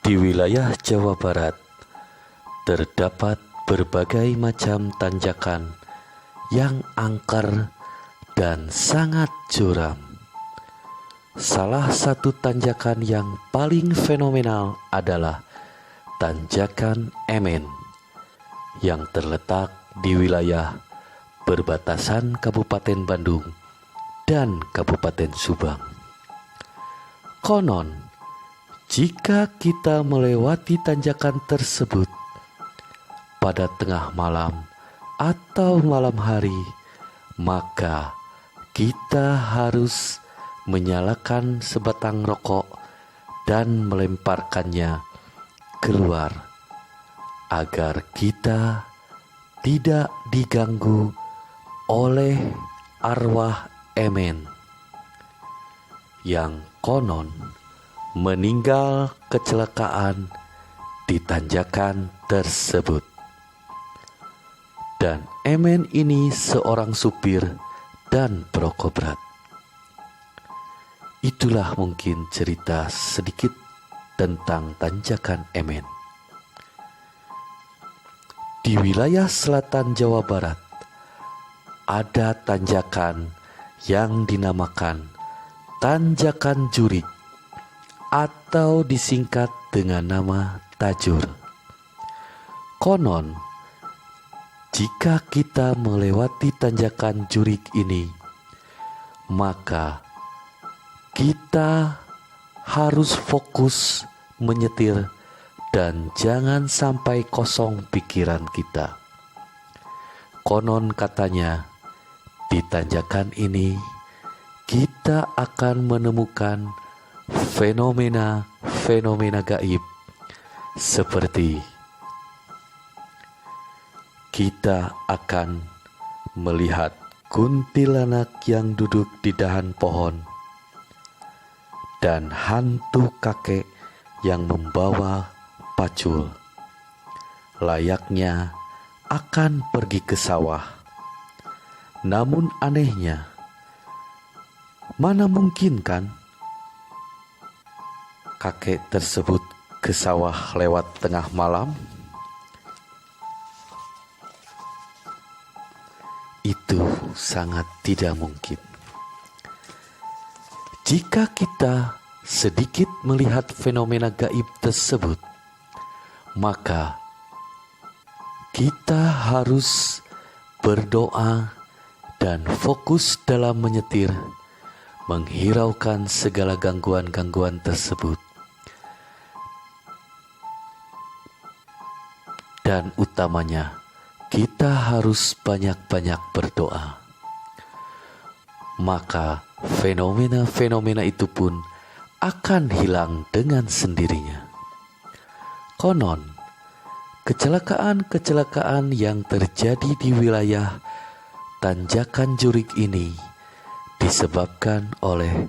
Di wilayah Jawa Barat terdapat berbagai macam tanjakan yang angker dan sangat curam. Salah satu tanjakan yang paling fenomenal adalah Tanjakan Emen yang terletak di wilayah perbatasan Kabupaten Bandung dan Kabupaten Subang. Konon, jika kita melewati tanjakan tersebut pada tengah malam atau malam hari, maka kita harus menyalakan sebatang rokok dan melemparkannya keluar agar kita tidak diganggu oleh arwah Emen yang konon meninggal kecelakaan di tanjakan tersebut. Dan Emen ini seorang supir dan perokok berat. Itulah mungkin cerita sedikit tentang Tanjakan Emen. Di wilayah selatan Jawa Barat ada tanjakan yang dinamakan Tanjakan Jurik atau disingkat dengan nama Tajur. Konon, jika kita melewati tanjakan Jurik ini, maka kita harus fokus menyetir dan jangan sampai kosong pikiran kita. Konon katanya, di tanjakan ini kita akan menemukan fenomena gaib seperti kita akan melihat kuntilanak yang duduk di dahan pohon dan hantu kakek yang membawa pacul, layaknya akan pergi ke sawah. Namun anehnya, mana mungkin kan kakek tersebut ke sawah lewat tengah malam? Itu sangat tidak mungkin. Jika kita sedikit melihat fenomena gaib tersebut, maka kita harus berdoa dan fokus dalam menyetir, menghiraukan segala gangguan-gangguan tersebut. Dan utamanya, kita harus banyak-banyak berdoa. Maka fenomena-fenomena itu pun akan hilang dengan sendirinya. Konon, kecelakaan-kecelakaan yang terjadi di wilayah Tanjakan Jurik ini disebabkan oleh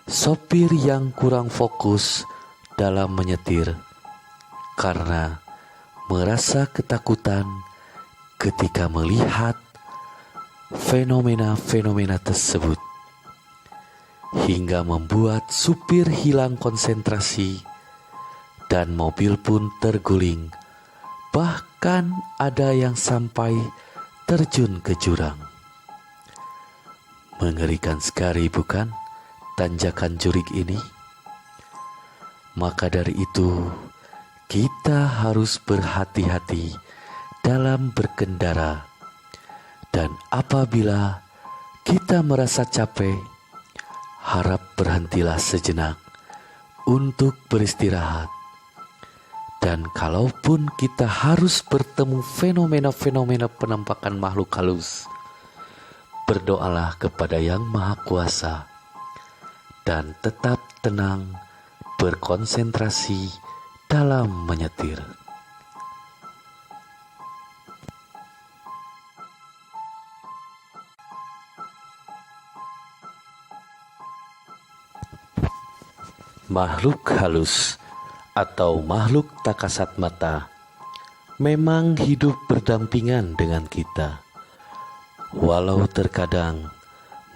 sopir yang kurang fokus dalam menyetir karena merasa ketakutan ketika melihat fenomena-fenomena tersebut, hingga membuat supir hilang konsentrasi dan mobil pun terguling. Bahkan ada yang sampai terjun ke jurang. Mengerikan sekali bukan Tanjakan Jurik ini? Maka dari itu kita harus berhati-hati dalam berkendara. Dan apabila kita merasa capek, harap berhentilah sejenak untuk beristirahat. Dan kalaupun kita harus bertemu fenomena-fenomena penampakan makhluk halus, berdoalah kepada Yang Maha Kuasa dan tetap tenang, berkonsentrasi dalam menyetir. Makhluk halus atau makhluk tak kasat mata memang hidup berdampingan dengan kita. Walau terkadang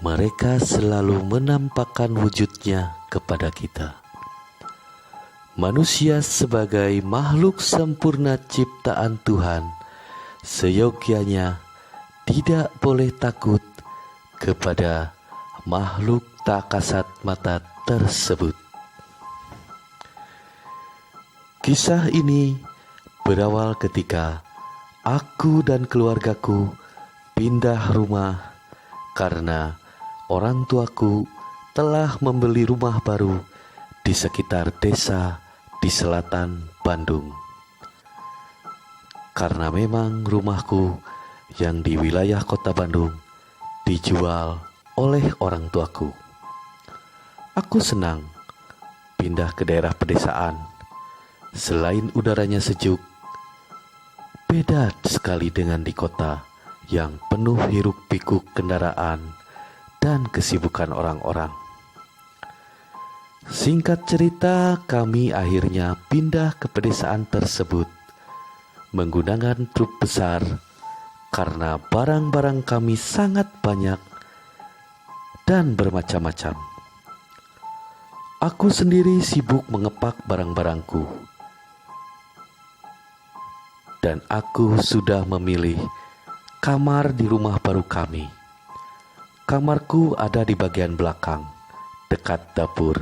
mereka selalu menampakkan wujudnya kepada kita. Manusia sebagai makhluk sempurna ciptaan Tuhan, seyogyanya tidak boleh takut kepada makhluk tak kasat mata tersebut. Kisah ini berawal ketika aku dan keluargaku pindah rumah karena orang tuaku telah membeli rumah baru di sekitar desa di selatan Bandung. Karena memang rumahku yang di wilayah kota Bandung dijual oleh orang tuaku. Aku senang pindah ke daerah pedesaan. Selain udaranya sejuk, beda sekali dengan di kota yang penuh hiruk pikuk kendaraan dan kesibukan orang-orang. Singkat cerita, kami akhirnya pindah ke pedesaan tersebut menggunakan truk besar karena barang-barang kami sangat banyak dan bermacam-macam. Aku sendiri sibuk mengepak barang-barangku, dan aku sudah memilih kamar di rumah baru kami. Kamarku ada di bagian belakang, dekat dapur,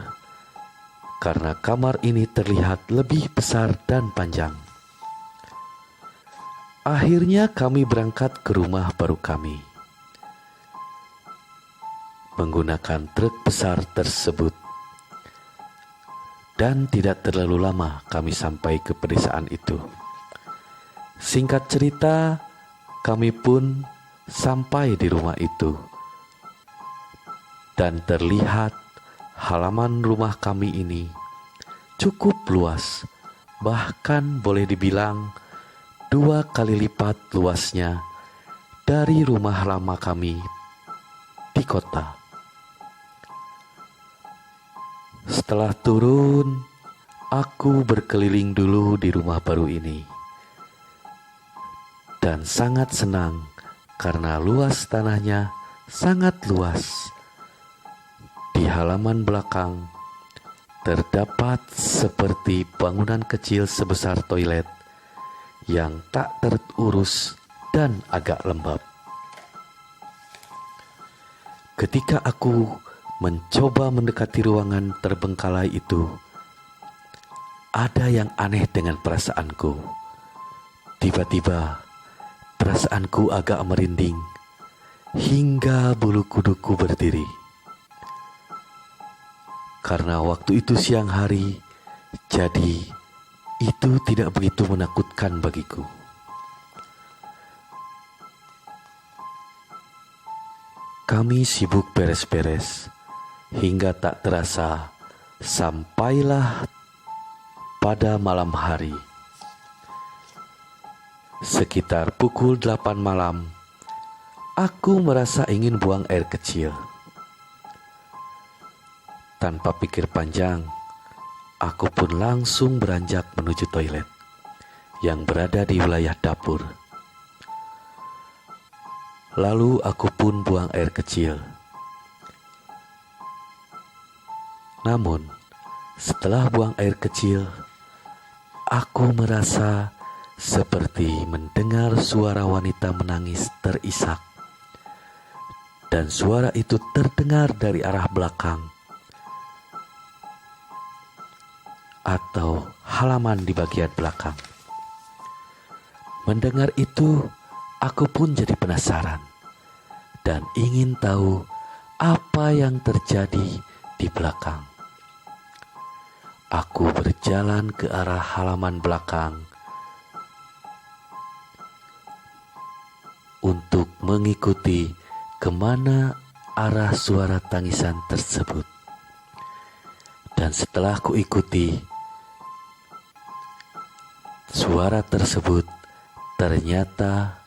karena kamar ini terlihat lebih besar dan panjang. Akhirnya kami berangkat ke rumah baru kami. Menggunakan truk besar tersebut. Dan tidak terlalu lama kami sampai ke pedesaan itu. Singkat cerita, kami pun sampai di rumah itu. Dan terlihat halaman rumah kami ini cukup luas, bahkan boleh dibilang 2 kali lipat luasnya dari rumah lama kami di kota. Setelah turun, aku berkeliling dulu di rumah baru ini. Dan sangat senang karena luas tanahnya sangat luas. Di halaman belakang terdapat seperti bangunan kecil sebesar toilet yang tak terurus dan agak lembab. Ketika aku mencoba mendekati ruangan terbengkalai itu, ada yang aneh dengan perasaanku. Tiba-tiba perasaanku agak merinding hingga bulu kuduku berdiri. Karena waktu itu siang hari, jadi itu tidak begitu menakutkan bagiku. Kami sibuk beres-beres hingga tak terasa sampailah pada malam hari. Sekitar pukul 8 malam, aku merasa ingin buang air kecil. Tanpa pikir panjang, aku pun langsung beranjak menuju toilet yang berada di wilayah dapur. Lalu aku pun buang air kecil. Namun, setelah buang air kecil, aku merasa seperti mendengar suara wanita menangis terisak. Dan suara itu terdengar dari arah belakang atau halaman di bagian belakang. Mendengar itu, aku pun jadi penasaran dan ingin tahu apa yang terjadi di belakang. Aku berjalan ke arah halaman belakang untuk mengikuti kemana arah suara tangisan tersebut. Dan setelah ku ikuti, suara tersebut ternyata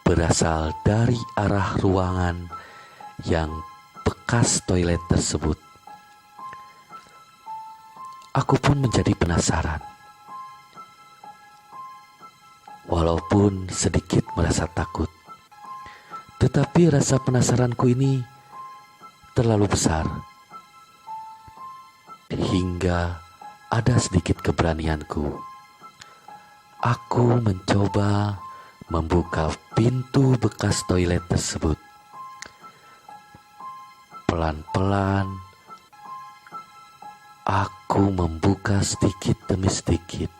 berasal dari arah ruangan yang bekas toilet tersebut. Aku pun menjadi penasaran. Walaupun sedikit merasa takut, tetapi rasa penasaranku ini terlalu besar hingga ada sedikit keberanianku. Aku mencoba membuka pintu bekas toilet tersebut. Pelan-pelan, aku membuka sedikit demi sedikit.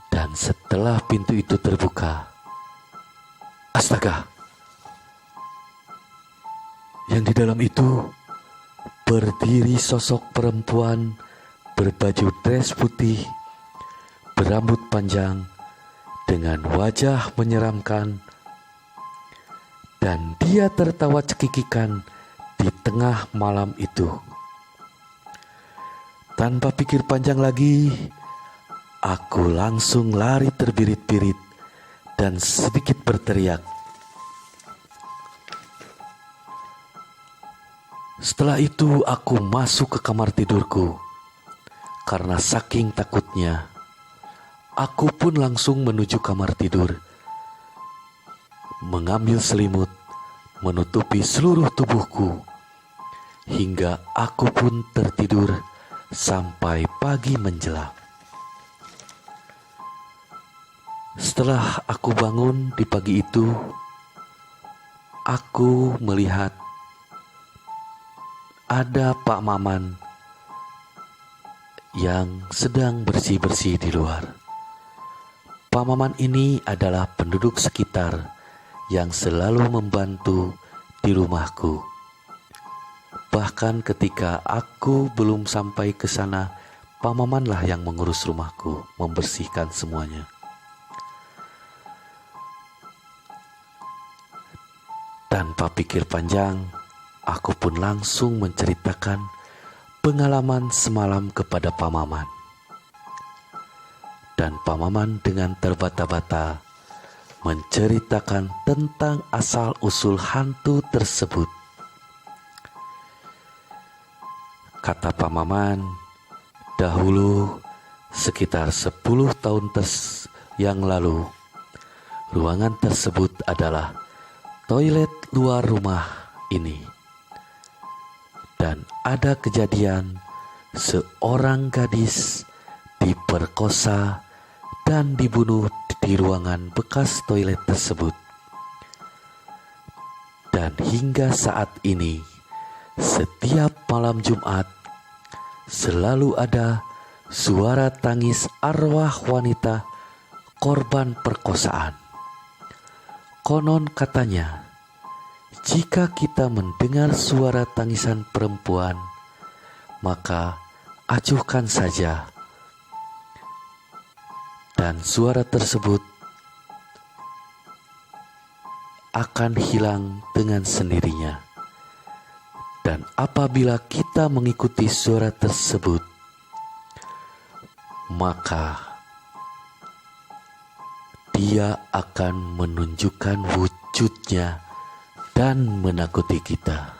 Dan setelah pintu itu terbuka, astaga! Yang di dalam itu berdiri sosok perempuan berbaju dress putih, berambut panjang, dengan wajah menyeramkan, dan dia tertawa cekikikan di tengah malam itu. Tanpa pikir panjang lagi, aku langsung lari terbirit-birit dan sedikit berteriak. Setelah itu aku masuk ke kamar tidurku. Karena saking takutnya, aku pun langsung menuju kamar tidur. Mengambil selimut, menutupi seluruh tubuhku, hingga aku pun tertidur sampai pagi menjelang. Setelah aku bangun di pagi itu, aku melihat ada Pak Maman yang sedang bersih-bersih di luar. Pak Maman ini adalah penduduk sekitar yang selalu membantu di rumahku. Bahkan ketika aku belum sampai ke sana, Pak Maman lah yang mengurus rumahku, membersihkan semuanya. Tanpa pikir panjang, aku pun langsung menceritakan pengalaman semalam kepada Pak Maman. Dan Pak Maman dengan terbata-bata menceritakan tentang asal-usul hantu tersebut. Kata Pak Maman, dahulu sekitar 10 tahun yang lalu, ruangan tersebut adalah toilet luar rumah ini. Dan ada kejadian seorang gadis diperkosa dan dibunuh di ruangan bekas toilet tersebut. Dan hingga saat ini, setiap malam Jumat selalu ada suara tangis arwah wanita korban perkosaan. Konon katanya, jika kita mendengar suara tangisan perempuan, maka acuhkan saja, dan suara tersebut akan hilang dengan sendirinya. Dan apabila kita mengikuti suara tersebut, maka dia akan menunjukkan wujudnya dan menakuti kita.